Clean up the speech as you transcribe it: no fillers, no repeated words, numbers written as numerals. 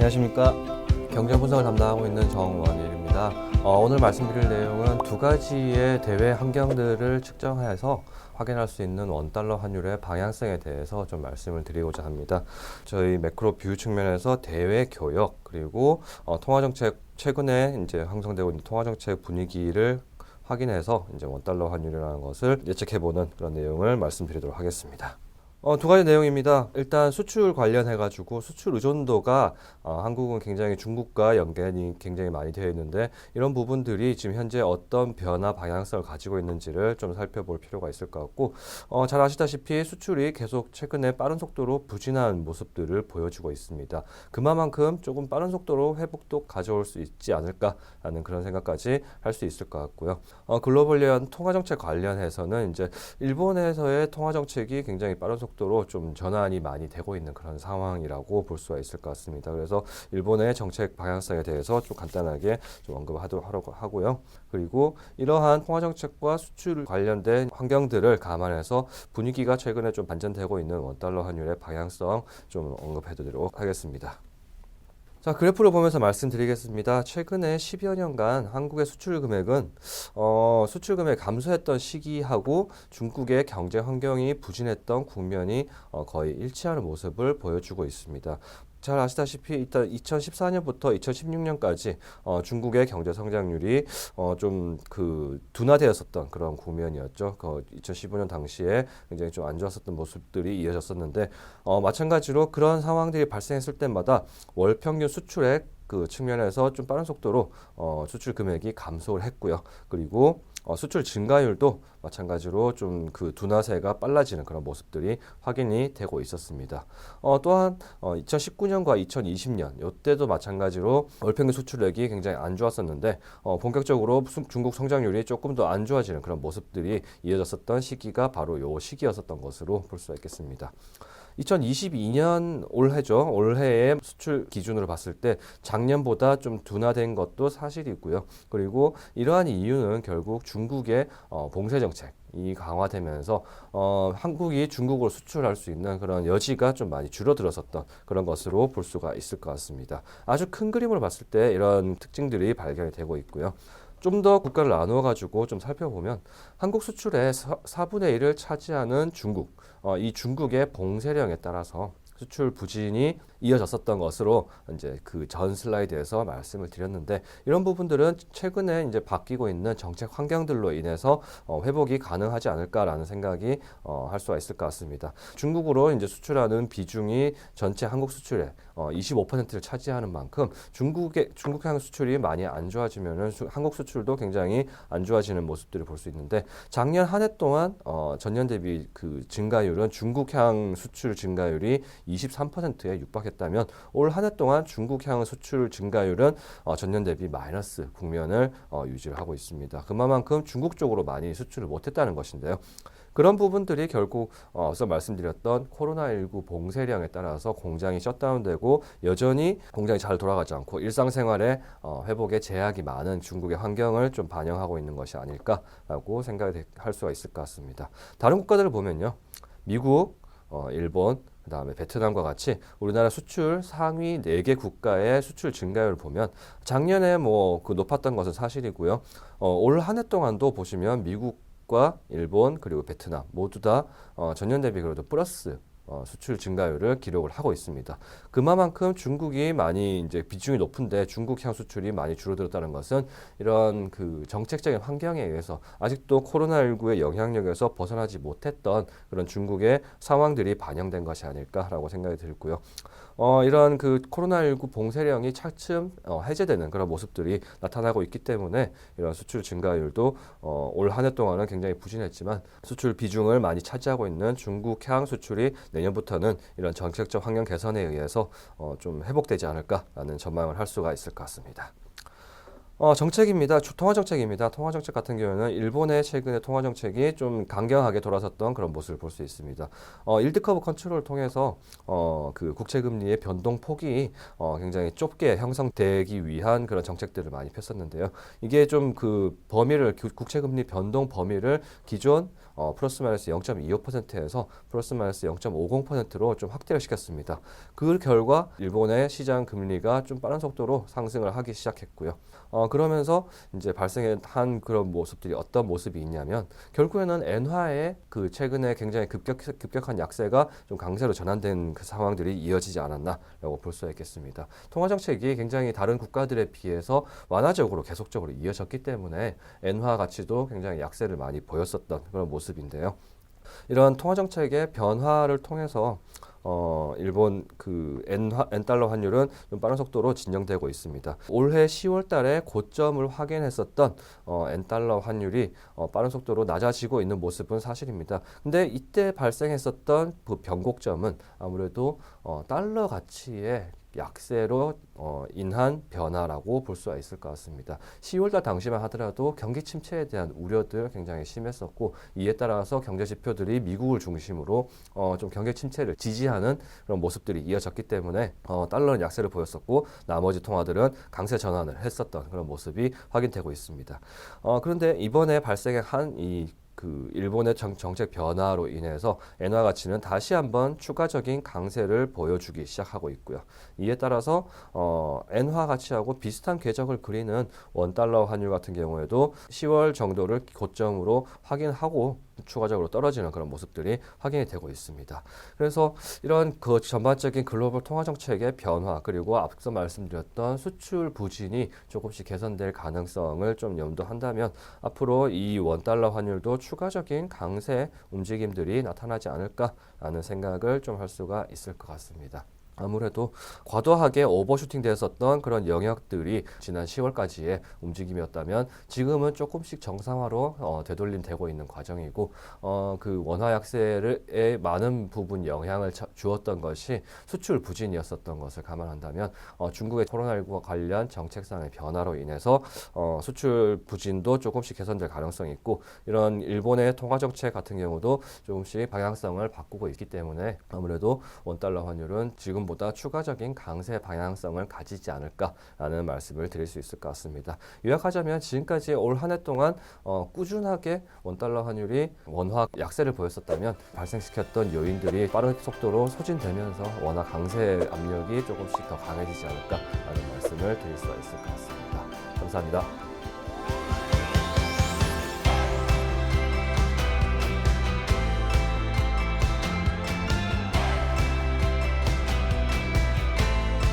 안녕하십니까. 경제 분석을 담당하고 있는 정원일입니다. 오늘 말씀드릴 내용은 두 가지의 대외 환경들을 측정해서 확인할 수 있는 원달러 환율의 방향성에 대해서 좀 말씀을 드리고자 합니다. 저희 매크로 뷰 측면에서 대외 교역 그리고 통화정책 최근에 이제 형성되고 있는 통화정책 분위기를 확인해서 이제 원달러 환율이라는 것을 예측해보는 그런 내용을 말씀드리도록 하겠습니다. 두 가지 내용입니다. 일단 수출 관련해가지고 수출 의존도가 한국은 굉장히 중국과 연계이 굉장히 많이 되어 있는데 이런 부분들이 지금 현재 어떤 변화 방향성을 가지고 있는지를 좀 살펴볼 필요가 있을 것 같고 잘 아시다시피 수출이 계속 최근에 빠른 속도로 부진한 모습들을 보여주고 있습니다. 그만큼 조금 빠른 속도로 회복도 가져올 수 있지 않을까라는 그런 생각까지 할 수 있을 것 같고요. 글로벌리한 통화정책 관련해서는 이제 일본에서의 통화정책이 굉장히 빠른 속도로 좀 전환이 많이 되고 있는 그런 상황이라고 볼 수가 있을 것 같습니다. 그래서 일본의 정책 방향성에 대해서 좀 간단하게 좀 언급하도록 하고요. 그리고 이러한 통화정책과 수출 관련된 환경들을 감안해서 분위기가 최근에 좀 반전되고 있는 원달러 환율의 방향성 좀 언급해드리도록 하겠습니다. 자, 그래프를 보면서 말씀드리겠습니다. 최근에 10여 년간 한국의 수출 금액은 수출 금액 감소했던 시기하고 중국의 경제 환경이 부진했던 국면이 거의 일치하는 모습을 보여주고 있습니다. 잘 아시다시피 일단 2014년부터 2016년까지 중국의 경제 성장률이 좀 그 둔화되었었던 그런 국면이었죠. 2015년 당시에 굉장히 좀 안 좋았었던 모습들이 이어졌었는데 마찬가지로 그런 상황들이 발생했을 때마다 월 평균 수출액 그 측면에서 좀 빠른 속도로 수출 금액이 감소를 했고요. 그리고 수출 증가율도 마찬가지로 좀 그 둔화세가 빨라지는 그런 모습들이 확인이 되고 있었습니다. 또한 2019년과 2020년 이때도 마찬가지로 월평균 수출액이 굉장히 안 좋았었는데 본격적으로 중국 성장률이 조금 더 안 좋아지는 그런 모습들이 이어졌었던 시기가 바로 이 시기였었던 것으로 볼 수가 있겠습니다. 2022년 올해죠. 올해의 수출 기준으로 봤을 때 작년보다 좀 둔화된 것도 사실이고요. 그리고 이러한 이유는 결국 중국의 봉쇄 정책이 강화되면서 한국이 중국으로 수출할 수 있는 그런 여지가 좀 많이 줄어들었었던 그런 것으로 볼 수가 있을 것 같습니다. 아주 큰 그림으로 봤을 때 이런 특징들이 발견이 되고 있고요. 좀 더 국가를 나누어 가지고 좀 살펴보면 한국 수출의 4분의 1을 차지하는 중국, 이 중국의 봉쇄령에 따라서 수출 부진이 이어졌었던 것으로 이제 그 전 슬라이드에서 말씀을 드렸는데 이런 부분들은 최근에 이제 바뀌고 있는 정책 환경들로 인해서 회복이 가능하지 않을까라는 생각이 할 수가 있을 것 같습니다. 중국으로 이제 수출하는 비중이 전체 한국 수출의 25%를 차지하는 만큼 중국향 수출이 많이 안 좋아지면은 한국 수출도 굉장히 안 좋아지는 모습들을 볼 수 있는데 작년 한 해 동안 전년 대비 그 증가율은 중국향 수출 증가율이 23%에 육박했다면 올 한 해 동안 중국향 수출 증가율은 전년 대비 마이너스 국면을 유지를 하고 있습니다. 그만큼 중국 쪽으로 많이 수출을 못했다는 것인데요. 그런 부분들이 결국 앞서 말씀드렸던 코로나19 봉쇄령에 따라서 공장이 셧다운되고 여전히 공장이 잘 돌아가지 않고 일상생활에 회복에 제약이 많은 중국의 환경을 좀 반영하고 있는 것이 아닐까라고 생각할 수가 있을 것 같습니다. 다른 국가들을 보면요. 미국, 일본, 그 다음에 베트남과 같이 우리나라 수출 상위 4개 국가의 수출 증가율을 보면 작년에 뭐 그 높았던 것은 사실이고요. 올 한 해 동안도 보시면 미국과 일본 그리고 베트남 모두 다 전년 대비 그래도 플러스 수출 증가율을 기록을 하고 있습니다. 그만큼 중국이 많이 이제 비중이 높은데 중국향 수출이 많이 줄어들었다는 것은 이런 그 정책적인 환경에 의해서 아직도 코로나19의 영향력에서 벗어나지 못했던 그런 중국의 상황들이 반영된 것이 아닐까라고 생각이 들고요. 이런 그 코로나19 봉쇄령이 차츰 해제되는 그런 모습들이 나타나고 있기 때문에 이런 수출 증가율도 올 한 해 동안은 굉장히 부진했지만 수출 비중을 많이 차지하고 있는 중국향 수출이 내년부터는 이런 정책적 환경 개선에 의해서 좀 회복되지 않을까라는 전망을 할 수가 있을 것 같습니다. 정책입니다. 통화 정책입니다. 통화 정책 같은 경우에는 일본의 최근의 통화 정책이 좀 강경하게 돌아섰던 그런 모습을 볼 수 있습니다. 일드 커브 컨트롤을 통해서 그 국채 금리의 변동 폭이 굉장히 좁게 형성되기 위한 그런 정책들을 많이 폈었는데요. 이게 좀 그 범위를 국채 금리 변동 범위를 기존 플러스 마이너스 0.25%에서 플러스 마이너스 0.50%로 좀 확대를 시켰습니다. 그 결과 일본의 시장 금리가 좀 빠른 속도로 상승을 하기 시작했고요. 그러면서 이제 발생한 그런 모습들이 어떤 모습이 있냐면 결국에는 엔화의 그 최근에 굉장히 급격한 약세가 좀 강세로 전환된 그 상황들이 이어지지 않았나라고 볼 수 있겠습니다. 통화 정책이 굉장히 다른 국가들에 비해서 완화적으로 계속적으로 이어졌기 때문에 엔화 가치도 굉장히 약세를 많이 보였었던 그런 모습인데요. 이런 통화 정책의 변화를 통해서 일본 그 엔달러 환율은 좀 빠른 속도로 진정되고 있습니다. 올해 10월 달에 고점을 확인했었던 엔달러 환율이 빠른 속도로 낮아지고 있는 모습은 사실입니다. 근데 이때 발생했었던 그 변곡점은 아무래도 달러 가치의 약세로 인한 변화라고 볼 수가 있을 것 같습니다. 10월달 당시만 하더라도 경기 침체에 대한 우려들 굉장히 심했었고 이에 따라서 경제 지표들이 미국을 중심으로 좀 경기 침체를 지지하는 그런 모습들이 이어졌기 때문에 달러는 약세를 보였었고 나머지 통화들은 강세 전환을 했었던 그런 모습이 확인되고 있습니다. 그런데 이번에 발생한 그 일본의 정책 변화로 인해서 엔화 가치는 다시 한번 추가적인 강세를 보여주기 시작하고 있고요. 이에 따라서 엔화 가치하고 비슷한 궤적을 그리는 원달러 환율 같은 경우에도 10월 정도를 고점으로 확인하고 추가적으로 떨어지는 그런 모습들이 확인이 되고 있습니다. 그래서 이런 그 전반적인 글로벌 통화 정책의 변화 그리고 앞서 말씀드렸던 수출 부진이 조금씩 개선될 가능성을 좀 염두한다면 앞으로 이 원달러 환율도 추가적인 강세 움직임들이 나타나지 않을까라는 생각을 좀 할 수가 있을 것 같습니다. 아무래도 과도하게 오버슈팅 됐었던 그런 영역들이 지난 10월까지의 움직임이었다면 지금은 조금씩 정상화로 되돌림되고 있는 과정이고 그 원화 약세에 많은 부분 영향을 주었던 것이 수출 부진이었었던 것을 감안한다면 중국의 코로나19와 관련 정책상의 변화로 인해서 수출 부진도 조금씩 개선될 가능성이 있고 이런 일본의 통화 정책 같은 경우도 조금씩 방향성을 바꾸고 있기 때문에 아무래도 원달러 환율은 지금 보다 추가적인 강세 방향성을 가지지 않을까라는 말씀을 드릴 수 있을 것 같습니다. 요약하자면 지금까지 올 한 해 동안 꾸준하게 원달러 환율이 원화 약세를 보였었다면 발생시켰던 요인들이 빠른 속도로 소진되면서 원화 강세 압력이 조금씩 더 강해지지 않을까라는 말씀을 드릴 수가 있을 것 같습니다. 감사합니다.